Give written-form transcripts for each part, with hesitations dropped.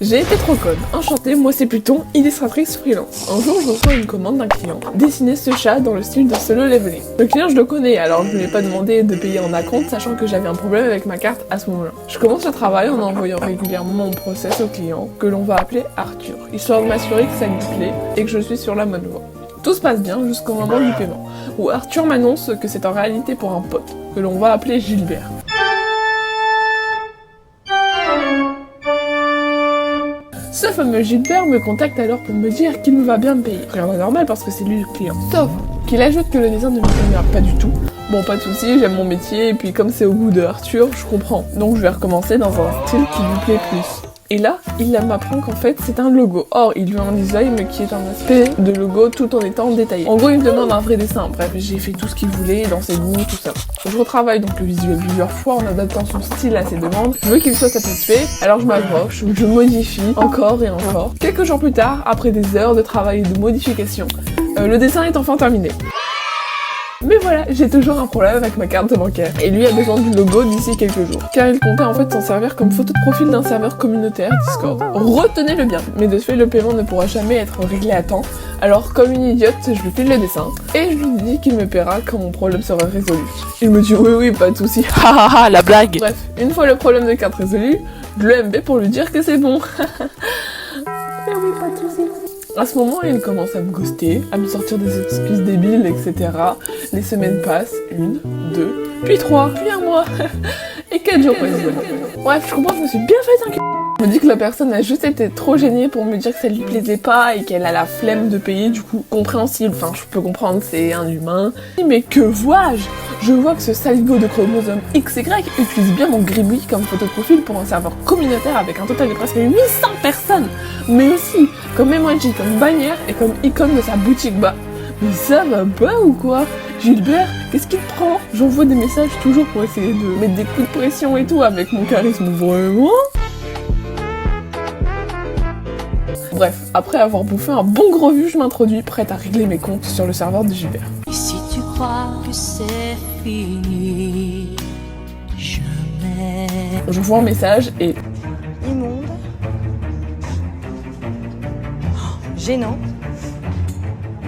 J'ai été trop conne. Enchantée, moi c'est Pluton, illustratrice freelance. Un jour, je reçois une commande d'un client. Dessiner ce chat dans le style de Solo Leveling. Le client, je le connais, alors je lui ai pas demandé de payer en acompte, sachant que j'avais un problème avec ma carte à ce moment-là. Je commence le travail en envoyant régulièrement mon process au client, que l'on va appeler Arthur, histoire de m'assurer que ça lui plaît et que je suis sur la bonne voie. Tout se passe bien jusqu'au moment du paiement, où Arthur m'annonce que c'est en réalité pour un pote, que l'on va appeler Gilbert. Ce fameux Gilbert me contacte alors pour me dire qu'il me va bien me payer. Rien d'anormal parce que c'est lui le client. Sauf qu'il ajoute que le dessin ne me convient pas du tout. Bon, pas de soucis, j'aime mon métier et puis comme c'est au goût de Arthur, je comprends. Donc je vais recommencer dans un style qui lui plaît plus. Et là, il m'apprend qu'en fait c'est un logo. Or, il veut un design qui est un aspect de logo tout en étant détaillé. En gros, il me demande un vrai dessin. Bref, j'ai fait tout ce qu'il voulait, dans ses goûts, tout ça. Je retravaille donc le visuel plusieurs fois en adaptant son style à ses demandes. Je veux qu'il soit satisfait, alors je m'accroche, je modifie encore et encore. Quelques jours plus tard, après des heures de travail et de modification, le dessin est enfin terminé. Mais voilà, j'ai toujours un problème avec ma carte bancaire. Et lui a besoin du logo d'ici quelques jours. Car il comptait en fait s'en servir comme photo de profil d'un serveur communautaire Discord. Retenez-le bien. Mais de ce fait, le paiement ne pourra jamais être réglé à temps. Alors, comme une idiote, je lui file le dessin. Et je lui dis qu'il me paiera quand mon problème sera résolu. Il me dit oui, pas de soucis. Hahaha, la blague. Bref, une fois le problème de carte résolu, je le MB pour lui dire que c'est bon. Mais oui, pas de soucis. À ce moment, il commence à me ghoster, à me sortir des excuses débiles, etc. Les semaines passent, 1, 2, puis 3, puis 1 mois, et 4 jours passent. Bref, je comprends que je me suis bien fait un c***. Je me dis que la personne a juste été trop gênée pour me dire que ça lui plaisait pas et qu'elle a la flemme de payer, du coup, compréhensible. Enfin, je peux comprendre, c'est un humain. Mais que vois-je ? Je vois que ce saligo de chromosome XY utilise bien mon gribouille comme photo de profil pour un serveur communautaire avec un total de presque 800 personnes. Mais aussi comme emoji, comme bannière et comme icône de sa boutique. Bah, mais ça va pas ou quoi ? Gilbert, qu'est-ce qu'il te prend ? J'envoie des messages toujours pour essayer de mettre des coups de pression et tout avec mon charisme, vraiment ? Bref, après avoir bouffé un bon gros vu, je m'introduis, prête à régler mes comptes sur le serveur de Gilbert. Et si tu crois que c'est fini, jamais. Je vois un message et... Immonde. Gênant.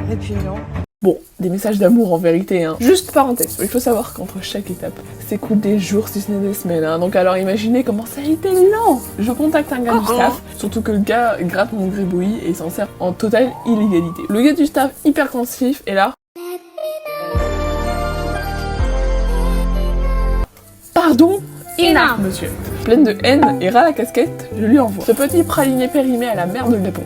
Répugnant. Bon, des messages d'amour en vérité, hein. Juste parenthèse, il faut savoir qu'entre chaque étape, s'écoulent des jours, si ce n'est des semaines, hein. Donc alors imaginez comment ça a été lent. Je contacte un gars du staff, surtout que le gars gratte mon gribouille et s'en sert en totale illégalité. Le gars du staff, hyper pensif, est là. Pardon ? Ina, monsieur. Pleine de haine et ras la casquette, je lui envoie ce petit praliné périmé à la mer de Japon.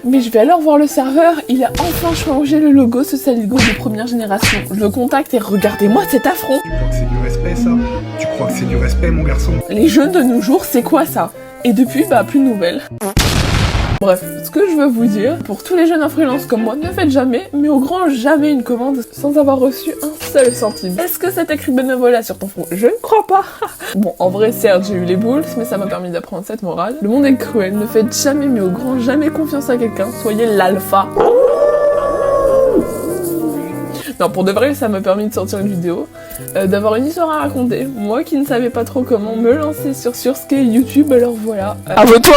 Mais je vais alors voir le serveur, il a enfin changé le logo, ce saligo de première génération. Je le contacte et regardez-moi cet affront. Tu crois que c'est du respect ça ? Tu crois que c'est du respect mon garçon ? Les jeunes de nos jours, c'est quoi ça ? Et depuis, bah plus de nouvelles. Bref, ce que je veux vous dire, pour tous les jeunes en freelance comme moi, ne faites jamais, mais au grand jamais une commande sans avoir reçu un seul centime. Est-ce que c'est écrit bénévolat sur ton front ? Je ne crois pas. Bon, en vrai, certes, j'ai eu les boules, mais ça m'a permis d'apprendre cette morale. Le monde est cruel, ne faites jamais, mais au grand jamais confiance à quelqu'un, soyez l'alpha. Non, pour de vrai, ça m'a permis de sortir une vidéo, d'avoir une histoire à raconter. Moi qui ne savais pas trop comment me lancer sur ce qu'est YouTube, alors voilà. Abonne-toi.